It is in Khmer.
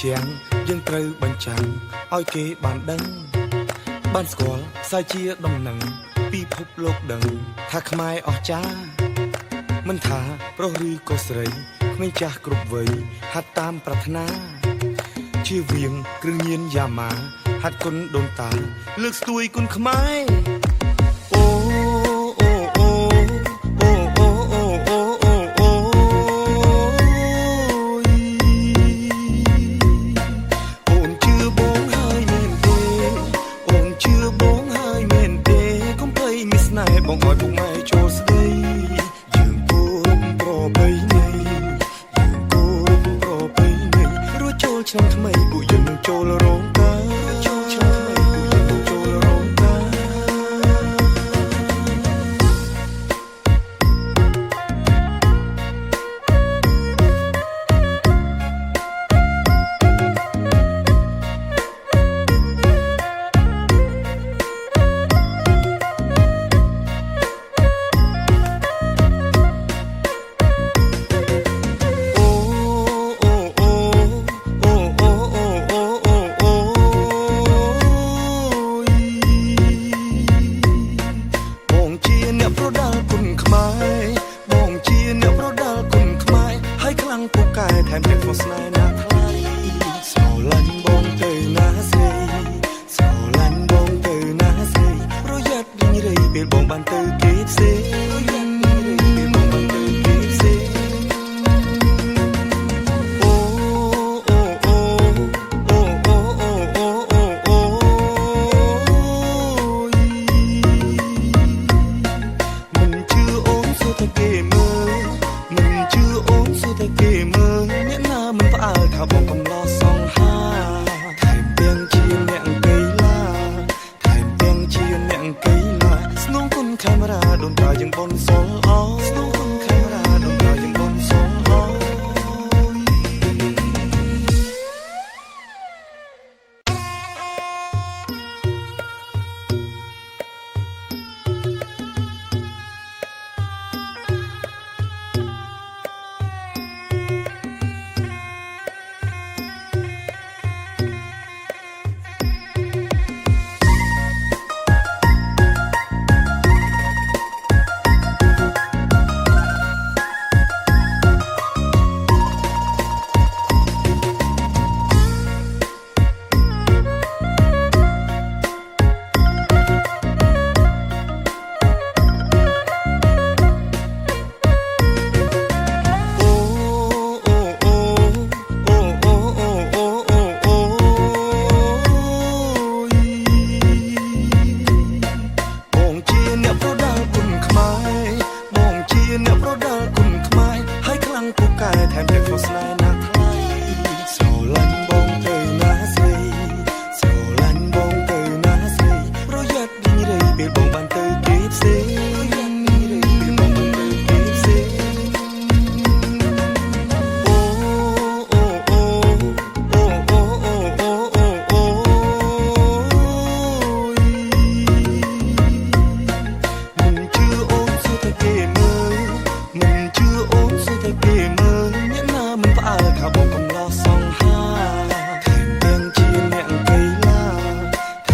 ជាងយើងត្រូវបញ្ចាំងឲ្យគេបានដឹងបានស្គាល់ផ្សាយជាដំណឹងពិភពលោកដឹងថាខ្មែរអស្ចារ្យមិនថាប្រុសឬក៏ស្រីក្មេងចាស់គ្រប់វ័យហាត់តាមប្រាថ្នាជៀសវាងគ្រឿងញៀនយ៉ាម៉ាហាត់គុណដូនតាលើកស្ទួយគុណខ្មែរអូអូអូអូអូអូអូអូអូអូនជឿបងហើយមែនទេអូនជឿបងហើយមែនទេកុំភ័យមានស្នេហ៍បងឲ្យពុកម៉ែចូលស្ដីយើងគួរប្របីនៃយើងគួរប្របីនៃរស់ចូលឆ្នាំថ្មីពួកយើងនឹងចូលរោងការចូលឆ្នាំថ្មីពួកយើងនឹងចូលរោងការពូកែថែមទាំងស្នេហ៍ណាថ្លៃស្រឡាញ់បងទៅណាស្រីស្រឡាញ់បងទៅណាស្រីប្រយ័ត្នរីងរៃពេលបងបានទៅគេផ្សេងប្រយ័ត្នរីងរៃពេលបងបានទៅគេផ្សេងអូអូអូអូអូអូអូអូអូមិនជឿអូនសុទ្ធតែគេមើលមិនជឿអូនសុទ្ធតែគេមើលអ្នកណាមិនផ្អើលថាបងកំឡោះសង្ហាថែមទាំងជាអ្នកកីឡាថែមទាំងជាអ្នកកីឡាស្នងគុណកាមេរ៉ាដូនតាយើងបនសល់អស្នងគុណកាមេរ៉ាដូនតាយើងបនសល់អពូកែថែមទាំងស្នេហ៍ណាថ្លៃស្រឡាញ់បងទៅណាស្រីស្រឡាញ់បងទៅណាស្រីប្រយ័ត្នរីងរៃពេលបងបានទៅគេផ្សេងប្រយ័ត្នរីងរៃពេលបងបានទៅគេផ្សេងអូអូអូអូអូអូអូអូមិនជឿអូនសុទ្ធតែគេមើលមិនជឿអូនសុទ្ធតែគេមើល